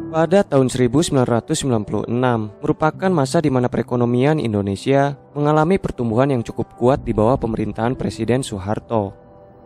Pada tahun 1996 merupakan masa di mana perekonomian Indonesia mengalami pertumbuhan yang cukup kuat di bawah pemerintahan Presiden Soeharto.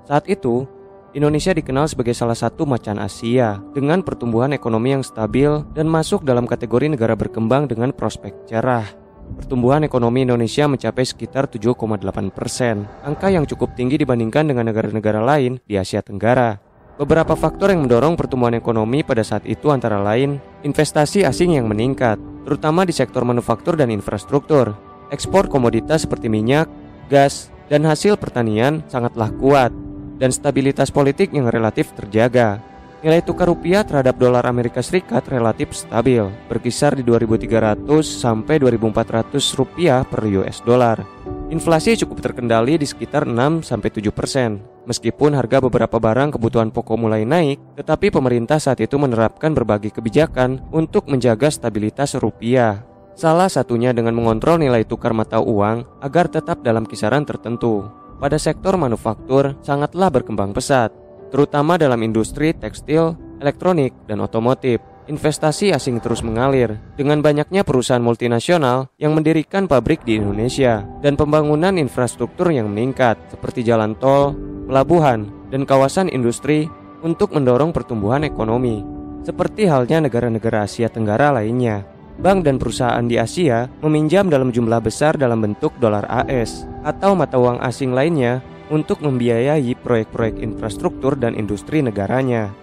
Saat itu, Indonesia dikenal sebagai salah satu macan Asia dengan pertumbuhan ekonomi yang stabil dan masuk dalam kategori negara berkembang dengan prospek cerah. Pertumbuhan ekonomi Indonesia mencapai sekitar 7,8%, angka yang cukup tinggi dibandingkan dengan negara-negara lain di Asia Tenggara. Beberapa faktor yang mendorong pertumbuhan ekonomi pada saat itu antara lain investasi asing yang meningkat, terutama di sektor manufaktur dan infrastruktur. Ekspor komoditas seperti minyak, gas, dan hasil pertanian sangatlah kuat, dan stabilitas politik yang relatif terjaga. Nilai tukar rupiah terhadap dolar Amerika Serikat relatif stabil, berkisar di 2.300 sampai 2.400 rupiah per US dollar. Inflasi cukup terkendali di sekitar 6-7%. Meskipun harga beberapa barang kebutuhan pokok mulai naik, tetapi pemerintah saat itu menerapkan berbagai kebijakan untuk menjaga stabilitas rupiah. Salah satunya dengan mengontrol nilai tukar mata uang agar tetap dalam kisaran tertentu. Pada sektor manufaktur sangatlah berkembang pesat, terutama dalam industri tekstil, elektronik, dan otomotif. Investasi asing terus mengalir dengan banyaknya perusahaan multinasional yang mendirikan pabrik di Indonesia dan pembangunan infrastruktur yang meningkat seperti jalan tol, pelabuhan, dan kawasan industri untuk mendorong pertumbuhan ekonomi. Seperti halnya negara-negara Asia Tenggara lainnya, bank dan perusahaan di Asia meminjam dalam jumlah besar dalam bentuk dolar AS atau mata uang asing lainnya untuk membiayai proyek-proyek infrastruktur dan industri negaranya.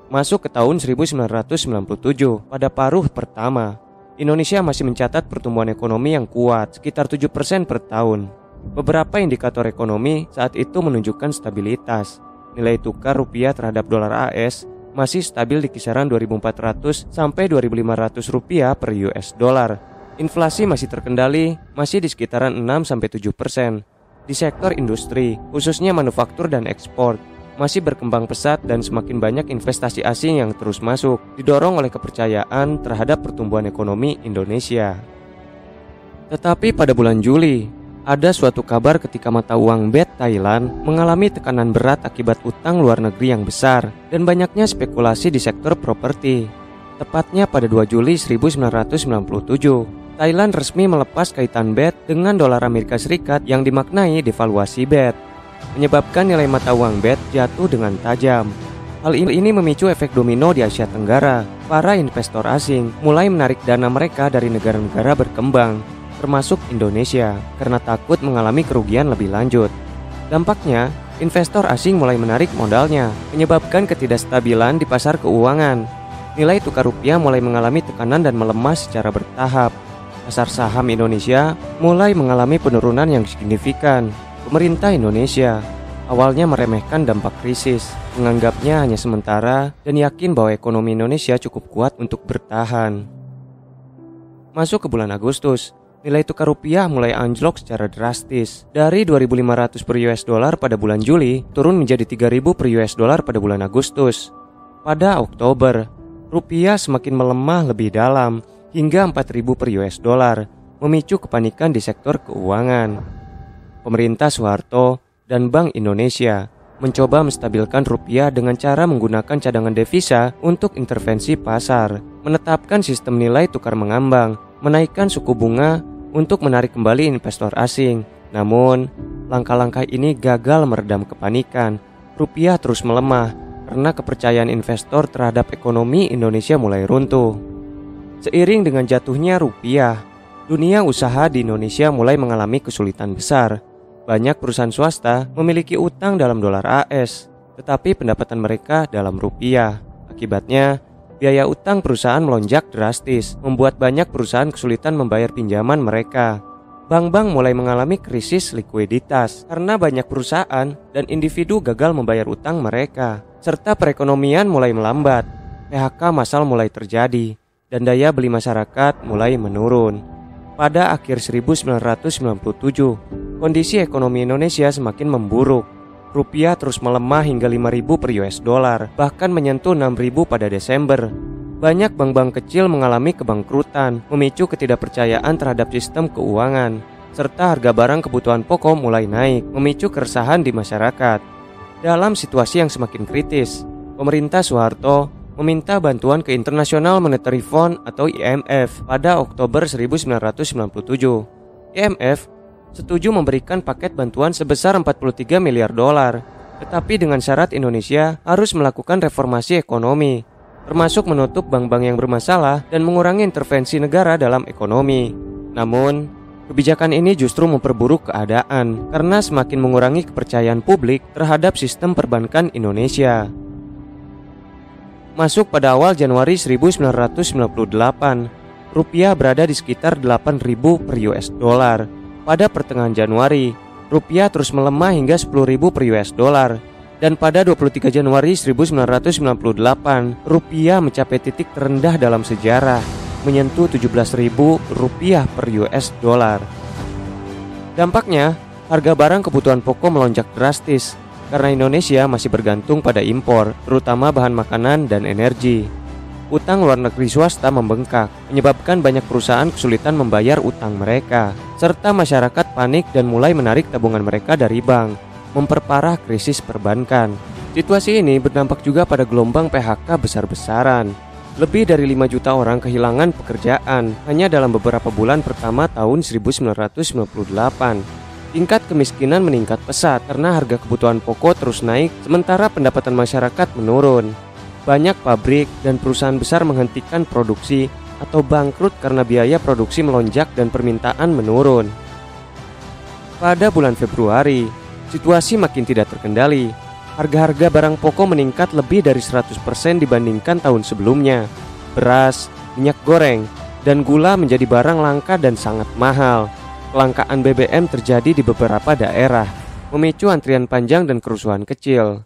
Masuk ke tahun 1997, pada paruh pertama, Indonesia masih mencatat pertumbuhan ekonomi yang kuat, sekitar 7% per tahun. Beberapa indikator ekonomi saat itu menunjukkan stabilitas. Nilai tukar rupiah terhadap dolar AS masih stabil di kisaran 2.400 sampai 2.500 rupiah per US dollar. Inflasi masih terkendali, masih di sekitaran 6-7%. Di sektor industri, khususnya manufaktur dan ekspor, masih berkembang pesat dan semakin banyak investasi asing yang terus masuk, didorong oleh kepercayaan terhadap pertumbuhan ekonomi Indonesia. Tetapi pada bulan Juli, ada suatu kabar ketika mata uang BET Thailand mengalami tekanan berat akibat utang luar negeri yang besar dan banyaknya spekulasi di sektor properti. Tepatnya pada 2 Juli 1997, Thailand resmi melepas kaitan BET dengan dolar Amerika Serikat yang dimaknai devaluasi BET, menyebabkan nilai mata uang BET jatuh dengan tajam. Hal ini memicu efek domino di Asia Tenggara. Para investor asing mulai menarik dana mereka dari negara-negara berkembang, termasuk Indonesia, karena takut mengalami kerugian lebih lanjut. Dampaknya, investor asing mulai menarik modalnya, menyebabkan ketidakstabilan di pasar keuangan. Nilai tukar rupiah mulai mengalami tekanan dan melemah secara bertahap. Pasar saham Indonesia mulai mengalami penurunan yang signifikan. Pemerintah Indonesia awalnya meremehkan dampak krisis, menganggapnya hanya sementara dan yakin bahwa ekonomi Indonesia cukup kuat untuk bertahan. Masuk ke bulan Agustus, nilai tukar rupiah mulai anjlok secara drastis. Dari 2.500 per US dollar pada bulan Juli, turun menjadi 3.000 per US dollar pada bulan Agustus. Pada Oktober, rupiah semakin melemah lebih dalam hingga 4.000 per US dollar, memicu kepanikan di sektor keuangan. Pemerintah Soeharto dan Bank Indonesia mencoba menstabilkan rupiah dengan cara menggunakan cadangan devisa untuk intervensi pasar, menetapkan sistem nilai tukar mengambang, menaikkan suku bunga untuk menarik kembali investor asing. Namun, langkah-langkah ini gagal meredam kepanikan. Rupiah terus melemah karena kepercayaan investor terhadap ekonomi Indonesia mulai runtuh. Seiring dengan jatuhnya rupiah, dunia usaha di Indonesia mulai mengalami kesulitan besar. Banyak perusahaan swasta memiliki utang dalam dolar AS, tetapi pendapatan mereka dalam rupiah. Akibatnya, biaya utang perusahaan melonjak drastis, membuat banyak perusahaan kesulitan membayar pinjaman mereka. Bank-bank mulai mengalami krisis likuiditas karena banyak perusahaan dan individu gagal membayar utang mereka, serta perekonomian mulai melambat. PHK massal mulai terjadi, dan daya beli masyarakat mulai menurun. Pada akhir 1997, kondisi ekonomi Indonesia semakin memburuk. Rupiah terus melemah hingga 5.000 per US dollar, bahkan menyentuh 6.000 pada Desember. Banyak bank-bank kecil mengalami kebangkrutan, memicu ketidakpercayaan terhadap sistem keuangan, serta harga barang kebutuhan pokok mulai naik, memicu keresahan di masyarakat. Dalam situasi yang semakin kritis, pemerintah Soeharto meminta bantuan ke International Monetary Fund atau IMF pada Oktober 1997. IMF setuju memberikan paket bantuan sebesar 43 miliar dolar, tetapi dengan syarat Indonesia harus melakukan reformasi ekonomi, termasuk menutup bank-bank yang bermasalah dan mengurangi intervensi negara dalam ekonomi. Namun, kebijakan ini justru memperburuk keadaan karena semakin mengurangi kepercayaan publik terhadap sistem perbankan Indonesia. Masuk pada awal Januari 1998, rupiah berada di sekitar 8.000 per US dollar. Pada pertengahan Januari, rupiah terus melemah hingga 10.000 per US dollar. Dan pada 23 Januari 1998, rupiah mencapai titik terendah dalam sejarah, menyentuh 17.000 rupiah per US dollar. Dampaknya, harga barang kebutuhan pokok melonjak drastis karena Indonesia masih bergantung pada impor, terutama bahan makanan dan energi. Utang luar negeri swasta membengkak, menyebabkan banyak perusahaan kesulitan membayar utang mereka, serta masyarakat panik dan mulai menarik tabungan mereka dari bank, memperparah krisis perbankan. Situasi ini berdampak juga pada gelombang PHK besar-besaran. Lebih dari 5 juta orang kehilangan pekerjaan hanya dalam beberapa bulan pertama tahun 1998. Tingkat kemiskinan meningkat pesat karena harga kebutuhan pokok terus naik sementara pendapatan masyarakat menurun. Banyak pabrik dan perusahaan besar menghentikan produksi atau bangkrut karena biaya produksi melonjak dan permintaan menurun. Pada bulan Februari, situasi makin tidak terkendali. Harga-harga barang pokok meningkat lebih dari 100% dibandingkan tahun sebelumnya. Beras, minyak goreng, dan gula menjadi barang langka dan sangat mahal. Kelangkaan BBM terjadi di beberapa daerah, memicu antrian panjang dan kerusuhan kecil.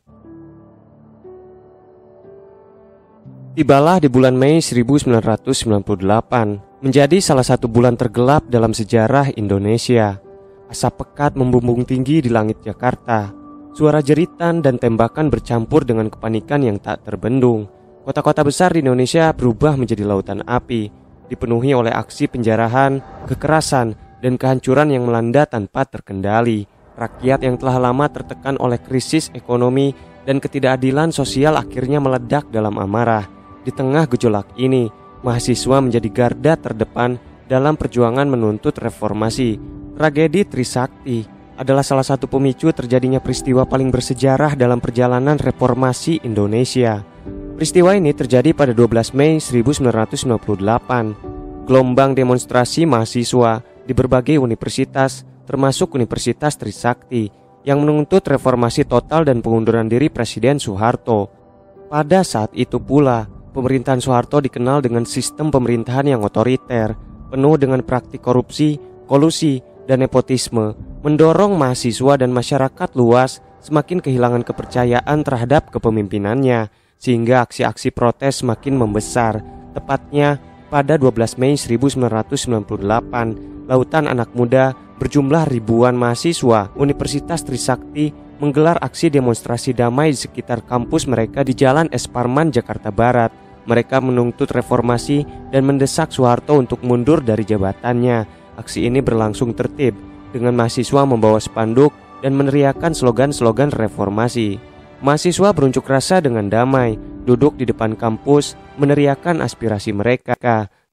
Tibalah di bulan Mei 1998, menjadi salah satu bulan tergelap dalam sejarah Indonesia. Asap pekat membumbung tinggi di langit Jakarta. Suara jeritan dan tembakan bercampur dengan kepanikan yang tak terbendung. Kota-kota besar di Indonesia berubah menjadi lautan api, dipenuhi oleh aksi penjarahan, kekerasan, dan kehancuran yang melanda tanpa terkendali. Rakyat yang telah lama tertekan oleh krisis ekonomi dan ketidakadilan sosial akhirnya meledak dalam amarah. Di tengah gejolak ini, mahasiswa menjadi garda terdepan dalam perjuangan menuntut reformasi. Tragedi Trisakti adalah salah satu pemicu terjadinya peristiwa paling bersejarah dalam perjalanan reformasi Indonesia. Peristiwa ini terjadi pada 12 Mei 1998. Gelombang demonstrasi mahasiswa di berbagai universitas, termasuk Universitas Trisakti, yang menuntut reformasi total dan pengunduran diri Presiden Soeharto. Pada saat itu pula, pemerintahan Soeharto dikenal dengan sistem pemerintahan yang otoriter, penuh dengan praktik korupsi, kolusi, dan nepotisme, mendorong mahasiswa dan masyarakat luas semakin kehilangan kepercayaan terhadap kepemimpinannya, sehingga aksi-aksi protes semakin membesar. Tepatnya pada 12 Mei 1998, lautan anak muda berjumlah ribuan mahasiswa Universitas Trisakti menggelar aksi demonstrasi damai di sekitar kampus mereka di Jalan Es Parman, Jakarta Barat. Mereka menuntut reformasi dan mendesak Soeharto untuk mundur dari jabatannya. Aksi ini berlangsung tertib dengan mahasiswa membawa spanduk dan meneriakkan slogan-slogan reformasi. Mahasiswa berunjuk rasa dengan damai, duduk di depan kampus, meneriakkan aspirasi mereka.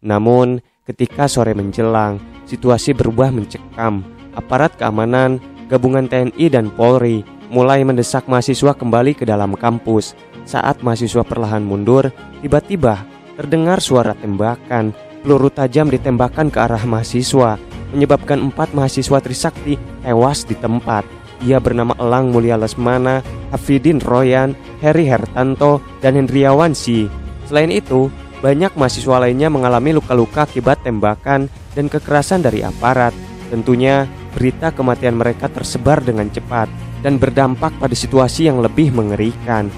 Namun, ketika sore menjelang, situasi berubah mencekam. Aparat keamanan, gabungan TNI dan Polri mulai mendesak mahasiswa kembali ke dalam kampus. Saat mahasiswa perlahan mundur, tiba-tiba terdengar suara tembakan. Peluru tajam ditembakkan ke arah mahasiswa, menyebabkan 4 mahasiswa Trisakti tewas di tempat. Ia bernama Elang Mulia Lesmana, Hafidin Royan, Heri Hertanto, dan Hendriawan Si. Selain itu, banyak mahasiswa lainnya mengalami luka-luka akibat tembakan dan kekerasan dari aparat. Tentunya, berita kematian mereka tersebar dengan cepat dan berdampak pada situasi yang lebih mengerikan.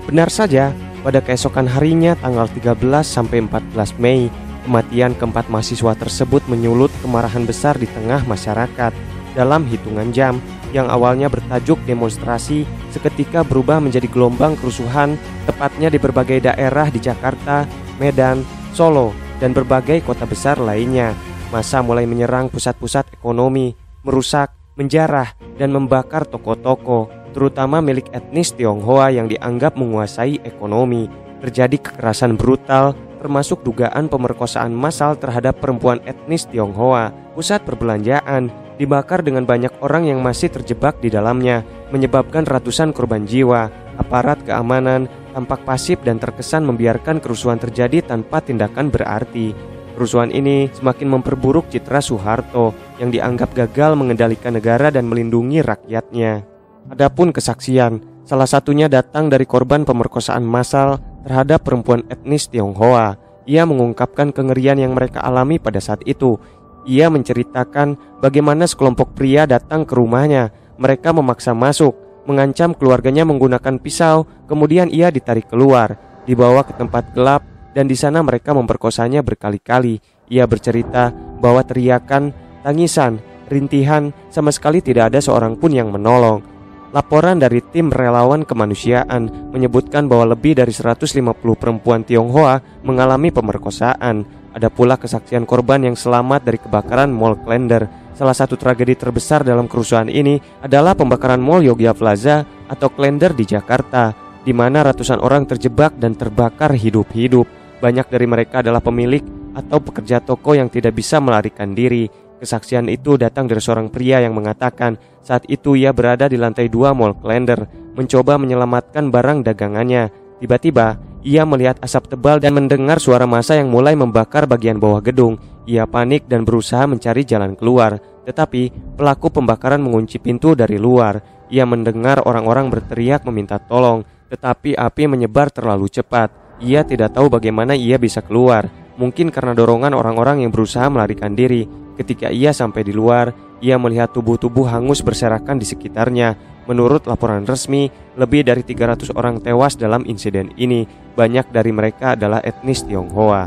Benar saja, pada keesokan harinya tanggal 13 sampai 14 Mei, kematian keempat mahasiswa tersebut menyulut kemarahan besar di tengah masyarakat. Dalam hitungan jam, yang awalnya bertajuk demonstrasi seketika berubah menjadi gelombang kerusuhan, tepatnya di berbagai daerah di Jakarta, Medan, Solo, dan berbagai kota besar lainnya. Massa mulai menyerang pusat-pusat ekonomi, merusak, menjarah, dan membakar toko-toko, terutama milik etnis Tionghoa yang dianggap menguasai ekonomi. terjadi kekerasan brutal, termasuk dugaan pemerkosaan massal terhadap perempuan etnis Tionghoa. Pusat perbelanjaan dibakar dengan banyak orang yang masih terjebak di dalamnya, menyebabkan ratusan korban jiwa. Aparat keamanan tampak pasif dan terkesan membiarkan kerusuhan terjadi tanpa tindakan berarti. Kerusuhan ini semakin memperburuk citra Soeharto yang dianggap gagal mengendalikan negara dan melindungi rakyatnya. Adapun kesaksian, salah satunya datang dari korban pemerkosaan massal terhadap perempuan etnis Tionghoa. Ia mengungkapkan kengerian yang mereka alami pada saat itu. Ia menceritakan bagaimana sekelompok pria datang ke rumahnya. Mereka memaksa masuk, mengancam keluarganya menggunakan pisau, kemudian ia ditarik keluar, dibawa ke tempat gelap, dan di sana mereka memperkosanya berkali-kali. Ia bercerita bahwa teriakan, tangisan, rintihan sama sekali tidak ada seorang pun yang menolong. Laporan dari tim relawan kemanusiaan menyebutkan bahwa lebih dari 150 perempuan Tionghoa mengalami pemerkosaan. Ada pula kesaksian korban yang selamat dari kebakaran Mall Klender. Salah satu tragedi terbesar dalam kerusuhan ini adalah pembakaran Mall Yogya Plaza atau Klender di Jakarta, di mana ratusan orang terjebak dan terbakar hidup-hidup. Banyak dari mereka adalah pemilik atau pekerja toko yang tidak bisa melarikan diri. Kesaksian itu datang dari seorang pria yang mengatakan saat itu ia berada di lantai 2 Mall Klender, mencoba menyelamatkan barang dagangannya. Tiba-tiba, ia melihat asap tebal dan mendengar suara massa yang mulai membakar bagian bawah gedung. Ia panik dan berusaha mencari jalan keluar. Tetapi, pelaku pembakaran mengunci pintu dari luar. Ia mendengar orang-orang berteriak meminta tolong, tetapi api menyebar terlalu cepat. Ia tidak tahu bagaimana ia bisa keluar. Mungkin karena dorongan orang-orang yang berusaha melarikan diri. Ketika ia sampai di luar, ia melihat tubuh-tubuh hangus berserakan di sekitarnya. Menurut laporan resmi, lebih dari 300 orang tewas dalam insiden ini. Banyak dari mereka adalah etnis Tionghoa.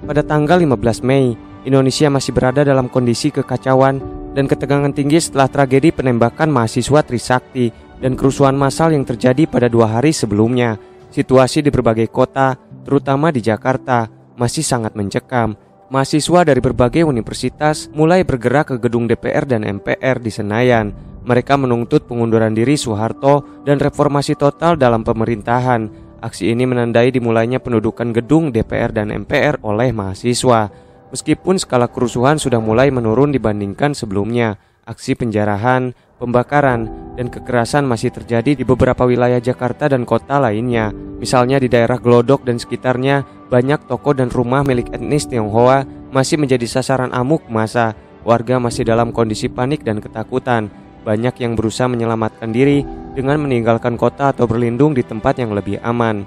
Pada tanggal 15 Mei, Indonesia masih berada dalam kondisi kekacauan dan ketegangan tinggi setelah tragedi penembakan mahasiswa Trisakti dan kerusuhan massal yang terjadi pada 2 hari sebelumnya. Situasi di berbagai kota, terutama di Jakarta, masih sangat mencekam. Mahasiswa dari berbagai universitas mulai bergerak ke gedung DPR dan MPR di Senayan. Mereka menuntut pengunduran diri Soeharto dan reformasi total dalam pemerintahan. Aksi ini menandai dimulainya pendudukan gedung DPR dan MPR oleh mahasiswa. Meskipun skala kerusuhan sudah mulai menurun dibandingkan sebelumnya, aksi penjarahan, pembakaran, dan kekerasan masih terjadi di beberapa wilayah Jakarta dan kota lainnya. Misalnya di daerah Glodok dan sekitarnya, banyak toko dan rumah milik etnis Tionghoa masih menjadi sasaran amuk massa. Warga masih dalam kondisi panik dan ketakutan. Banyak yang berusaha menyelamatkan diri dengan meninggalkan kota atau berlindung di tempat yang lebih aman.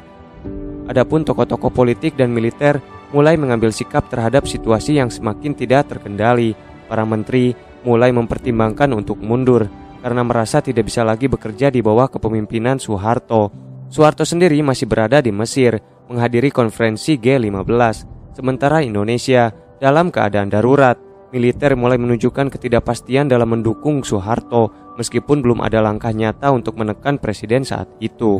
Adapun tokoh-tokoh politik dan militer mulai mengambil sikap terhadap situasi yang semakin tidak terkendali. Para menteri mulai mempertimbangkan untuk mundur karena merasa tidak bisa lagi bekerja di bawah kepemimpinan Soeharto. Soeharto sendiri masih berada di Mesir menghadiri konferensi G15. Sementara Indonesia dalam keadaan darurat. Militer mulai menunjukkan ketidakpastian dalam mendukung Soeharto meskipun belum ada langkah nyata untuk menekan presiden saat itu.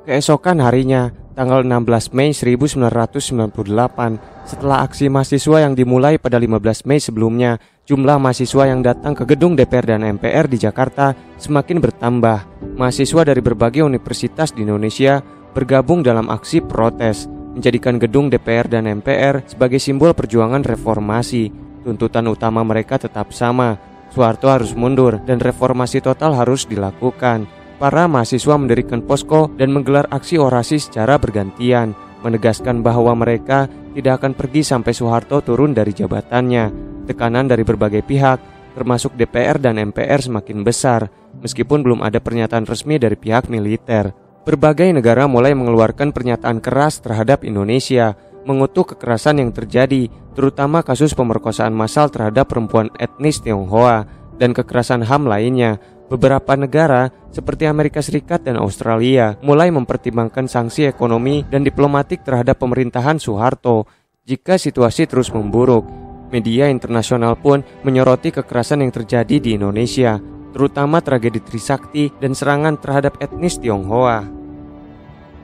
Keesokan harinya, tanggal 16 Mei 1998, setelah aksi mahasiswa yang dimulai pada 15 Mei sebelumnya, jumlah mahasiswa yang datang ke gedung DPR dan MPR di Jakarta semakin bertambah. Mahasiswa dari berbagai universitas di Indonesia bergabung dalam aksi protes, menjadikan gedung DPR dan MPR sebagai simbol perjuangan reformasi. Tuntutan utama mereka tetap sama, Soeharto harus mundur dan reformasi total harus dilakukan. Para mahasiswa mendirikan posko dan menggelar aksi orasi secara bergantian, menegaskan bahwa mereka tidak akan pergi sampai Soeharto turun dari jabatannya. Tekanan dari berbagai pihak, termasuk DPR dan MPR semakin besar, meskipun belum ada pernyataan resmi dari pihak militer. Berbagai negara mulai mengeluarkan pernyataan keras terhadap Indonesia, mengutuk kekerasan yang terjadi, terutama kasus pemerkosaan massal terhadap perempuan etnis Tionghoa dan kekerasan HAM lainnya. Beberapa negara seperti Amerika Serikat dan Australia mulai mempertimbangkan sanksi ekonomi dan diplomatik terhadap pemerintahan Soeharto jika situasi terus memburuk. Media internasional pun menyoroti kekerasan yang terjadi di Indonesia, terutama tragedi Trisakti dan serangan terhadap etnis Tionghoa.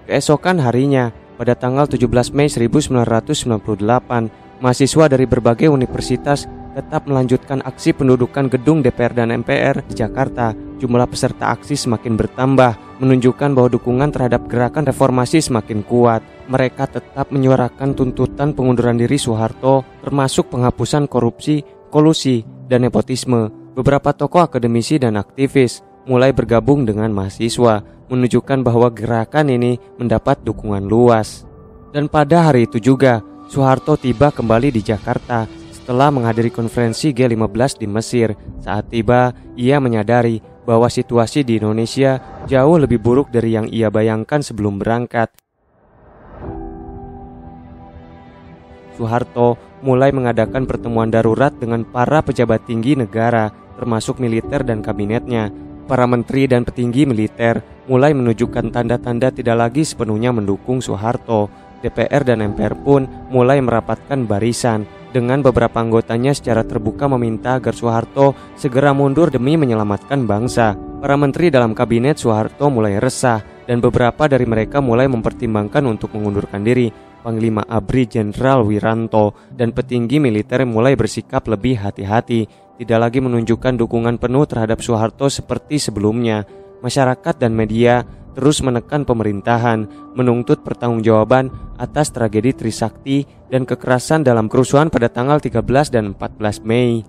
Keesokan harinya, pada tanggal 17 Mei 1998, mahasiswa dari berbagai universitas tetap melanjutkan aksi pendudukan gedung DPR dan MPR di Jakarta. Jumlah peserta aksi semakin bertambah, menunjukkan bahwa dukungan terhadap gerakan reformasi semakin kuat. Mereka tetap menyuarakan tuntutan pengunduran diri Soeharto, termasuk penghapusan korupsi, kolusi, dan nepotisme. Beberapa tokoh akademisi dan aktivis mulai bergabung dengan mahasiswa, menunjukkan bahwa gerakan ini mendapat dukungan luas. Dan pada hari itu juga, Soeharto tiba kembali di Jakarta setelah menghadiri konferensi G15 di Mesir. Saat tiba, ia menyadari bahwa situasi di Indonesia jauh lebih buruk dari yang ia bayangkan sebelum berangkat. Soeharto mulai mengadakan pertemuan darurat dengan para pejabat tinggi negara, termasuk militer dan kabinetnya. Para menteri dan petinggi militer mulai menunjukkan tanda-tanda tidak lagi sepenuhnya mendukung Soeharto. DPR dan MPR pun mulai merapatkan barisan, dengan beberapa anggotanya secara terbuka meminta agar Soeharto segera mundur demi menyelamatkan bangsa. Para menteri dalam kabinet Soeharto mulai resah, dan beberapa dari mereka mulai mempertimbangkan untuk mengundurkan diri. Panglima ABRI Jenderal Wiranto dan petinggi militer mulai bersikap lebih hati-hati, tidak lagi menunjukkan dukungan penuh terhadap Soeharto seperti sebelumnya. Masyarakat dan media terus menekan pemerintahan, menuntut pertanggungjawaban atas tragedi Trisakti dan kekerasan dalam kerusuhan pada tanggal 13 dan 14 Mei.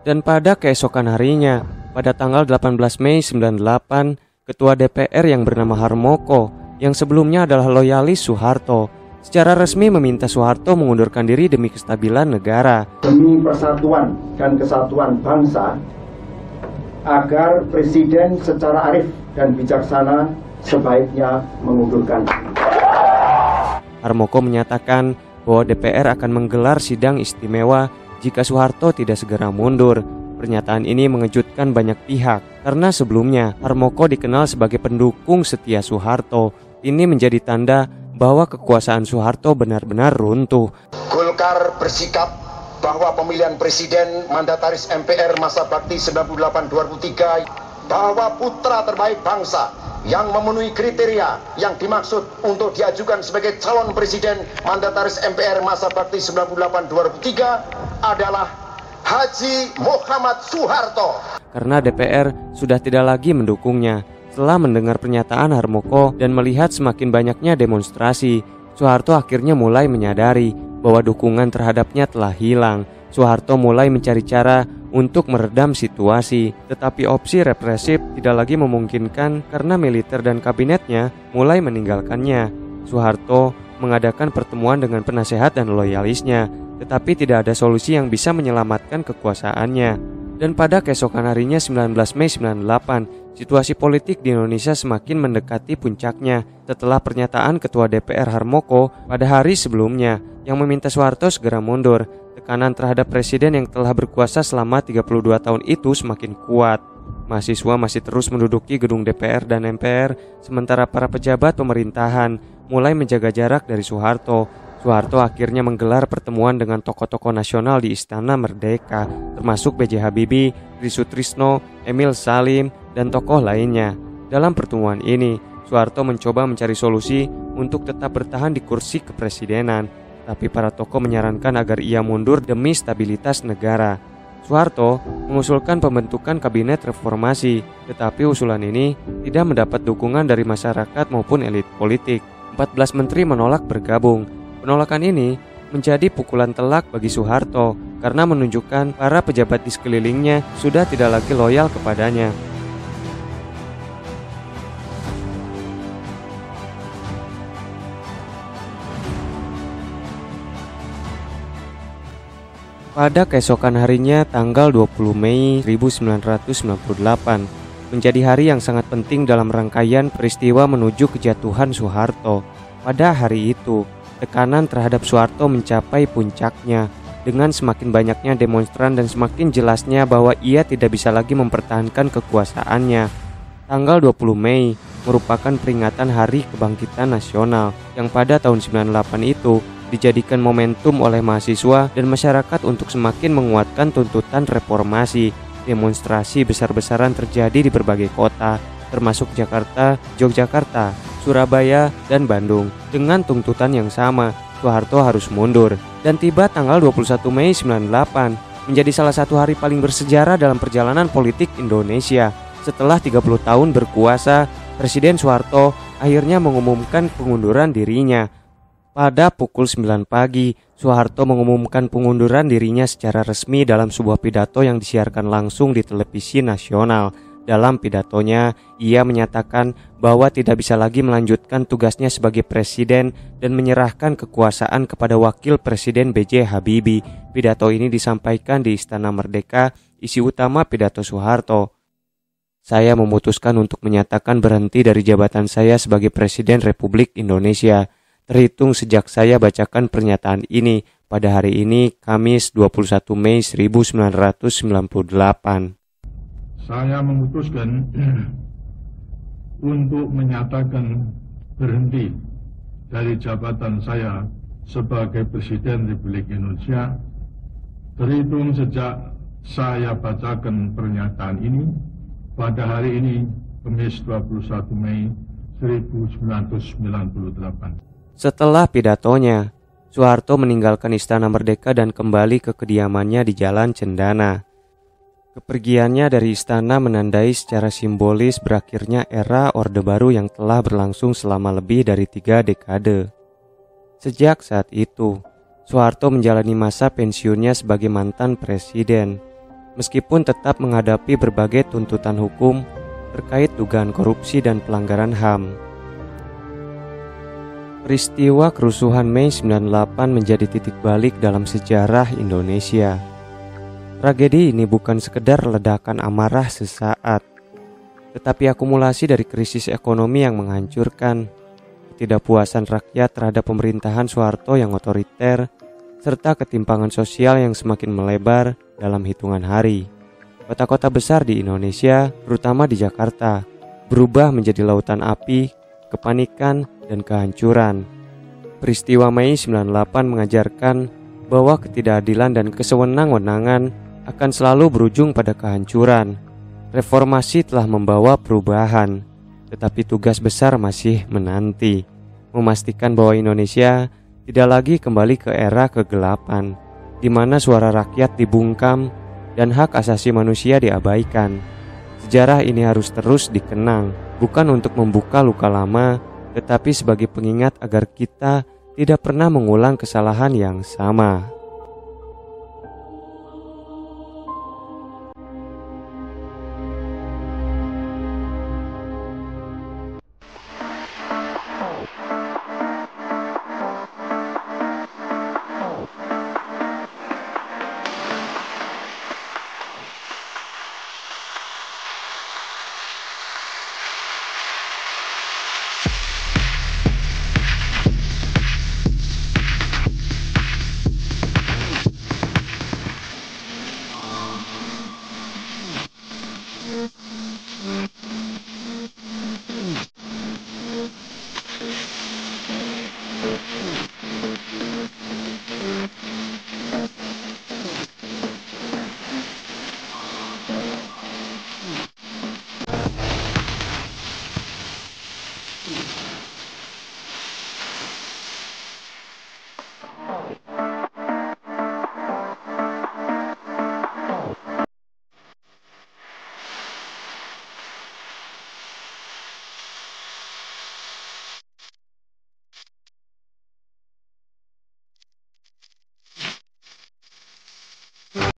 Dan pada keesokan harinya, pada tanggal 18 Mei 98, Ketua DPR yang bernama Harmoko, yang sebelumnya adalah loyalis Soeharto, secara resmi meminta Soeharto mengundurkan diri demi kestabilan negara. Demi persatuan dan kesatuan bangsa, agar Presiden secara arif dan bijaksana sebaiknya mengundurkan diri. Harmoko menyatakan bahwa DPR akan menggelar sidang istimewa jika Soeharto tidak segera mundur. Pernyataan ini mengejutkan banyak pihak, karena sebelumnya Harmoko dikenal sebagai pendukung setia Soeharto. Ini menjadi tanda bahwa kekuasaan Soeharto benar-benar runtuh. Golkar bersikap bahwa pemilihan presiden mandataris MPR masa bakti 98-2003 bahwa putra terbaik bangsa yang memenuhi kriteria yang dimaksud untuk diajukan sebagai calon presiden mandataris MPR masa bakti 98-2003 adalah Haji Muhammad Soeharto. Karena DPR sudah tidak lagi mendukungnya. Setelah mendengar pernyataan Harmoko dan melihat semakin banyaknya demonstrasi, Soeharto akhirnya mulai menyadari bahwa dukungan terhadapnya telah hilang. Soeharto mulai mencari cara untuk meredam situasi, tetapi opsi represif tidak lagi memungkinkan karena militer dan kabinetnya mulai meninggalkannya. Soeharto mengadakan pertemuan dengan penasehat dan loyalisnya, tetapi tidak ada solusi yang bisa menyelamatkan kekuasaannya. Dan pada keesokan harinya 19 Mei 98, situasi politik di Indonesia semakin mendekati puncaknya setelah pernyataan Ketua DPR Harmoko pada hari sebelumnya yang meminta Soeharto segera mundur. Tekanan terhadap presiden yang telah berkuasa selama 32 tahun itu semakin kuat. Mahasiswa masih terus menduduki gedung DPR dan MPR, sementara para pejabat pemerintahan mulai menjaga jarak dari Soeharto. Soeharto akhirnya menggelar pertemuan dengan tokoh-tokoh nasional di Istana Merdeka, termasuk B.J. Habibie, Tri Sutrisno, Emil Salim, dan tokoh lainnya. Dalam pertemuan ini, Soeharto mencoba mencari solusi untuk tetap bertahan di kursi kepresidenan, tapi para tokoh menyarankan agar ia mundur demi stabilitas negara. Soeharto mengusulkan pembentukan kabinet reformasi, tetapi usulan ini tidak mendapat dukungan dari masyarakat maupun elit politik. 14 menteri menolak bergabung. Penolakan ini menjadi pukulan telak bagi Soeharto karena menunjukkan para pejabat di sekelilingnya sudah tidak lagi loyal kepadanya. Pada keesokan harinya tanggal 20 Mei 1998 menjadi hari yang sangat penting dalam rangkaian peristiwa menuju kejatuhan Soeharto. Pada hari itu, tekanan terhadap Soeharto mencapai puncaknya dengan semakin banyaknya demonstran dan semakin jelasnya bahwa ia tidak bisa lagi mempertahankan kekuasaannya. Tanggal 20 Mei merupakan peringatan Hari Kebangkitan Nasional yang pada tahun 98 itu dijadikan momentum oleh mahasiswa dan masyarakat untuk semakin menguatkan tuntutan reformasi. Demonstrasi besar-besaran terjadi di berbagai kota, termasuk Jakarta, Yogyakarta, Surabaya, dan Bandung. Dengan tuntutan yang sama, Soeharto harus mundur. Dan tiba tanggal 21 Mei 98, menjadi salah satu hari paling bersejarah dalam perjalanan politik Indonesia. Setelah 30 tahun berkuasa, Presiden Soeharto akhirnya mengumumkan pengunduran dirinya. Pada pukul 9 pagi, Soeharto mengumumkan pengunduran dirinya secara resmi dalam sebuah pidato yang disiarkan langsung di televisi nasional. Dalam pidatonya, ia menyatakan bahwa tidak bisa lagi melanjutkan tugasnya sebagai presiden dan menyerahkan kekuasaan kepada Wakil Presiden B.J. Habibie. Pidato ini disampaikan di Istana Merdeka. Isi utama pidato Soeharto: "Saya memutuskan untuk menyatakan berhenti dari jabatan saya sebagai Presiden Republik Indonesia. Terhitung sejak saya bacakan pernyataan ini pada hari ini, Kamis 21 Mei 1998. Saya memutuskan untuk menyatakan berhenti dari jabatan saya sebagai Presiden Republik Indonesia. Terhitung sejak saya bacakan pernyataan ini pada hari ini, Kamis 21 Mei 1998. Setelah pidatonya, Soeharto meninggalkan Istana Merdeka dan kembali ke kediamannya di Jalan Cendana. Kepergiannya dari istana menandai secara simbolis berakhirnya era Orde Baru yang telah berlangsung selama lebih dari 3 dekade. Sejak saat itu, Soeharto menjalani masa pensiunnya sebagai mantan presiden, meskipun tetap menghadapi berbagai tuntutan hukum terkait dugaan korupsi dan pelanggaran HAM. Peristiwa kerusuhan Mei 98 menjadi titik balik dalam sejarah Indonesia. Tragedi ini bukan sekedar ledakan amarah sesaat, tetapi akumulasi dari krisis ekonomi yang menghancurkan, ketidakpuasan rakyat terhadap pemerintahan Soeharto yang otoriter, serta ketimpangan sosial yang semakin melebar dalam hitungan hari. Kota-kota besar di Indonesia, terutama di Jakarta, berubah menjadi lautan api, kepanikan, dan kehancuran. Peristiwa Mei 98 mengajarkan bahwa ketidakadilan dan kesewenang-wenangan akan selalu berujung pada kehancuran. Reformasi telah membawa perubahan, tetapi tugas besar masih menanti, memastikan bahwa Indonesia tidak lagi kembali ke era kegelapan, di mana suara rakyat dibungkam dan hak asasi manusia diabaikan. Sejarah ini harus terus dikenang, bukan untuk membuka luka lama, tetapi sebagai pengingat agar kita tidak pernah mengulang kesalahan yang sama.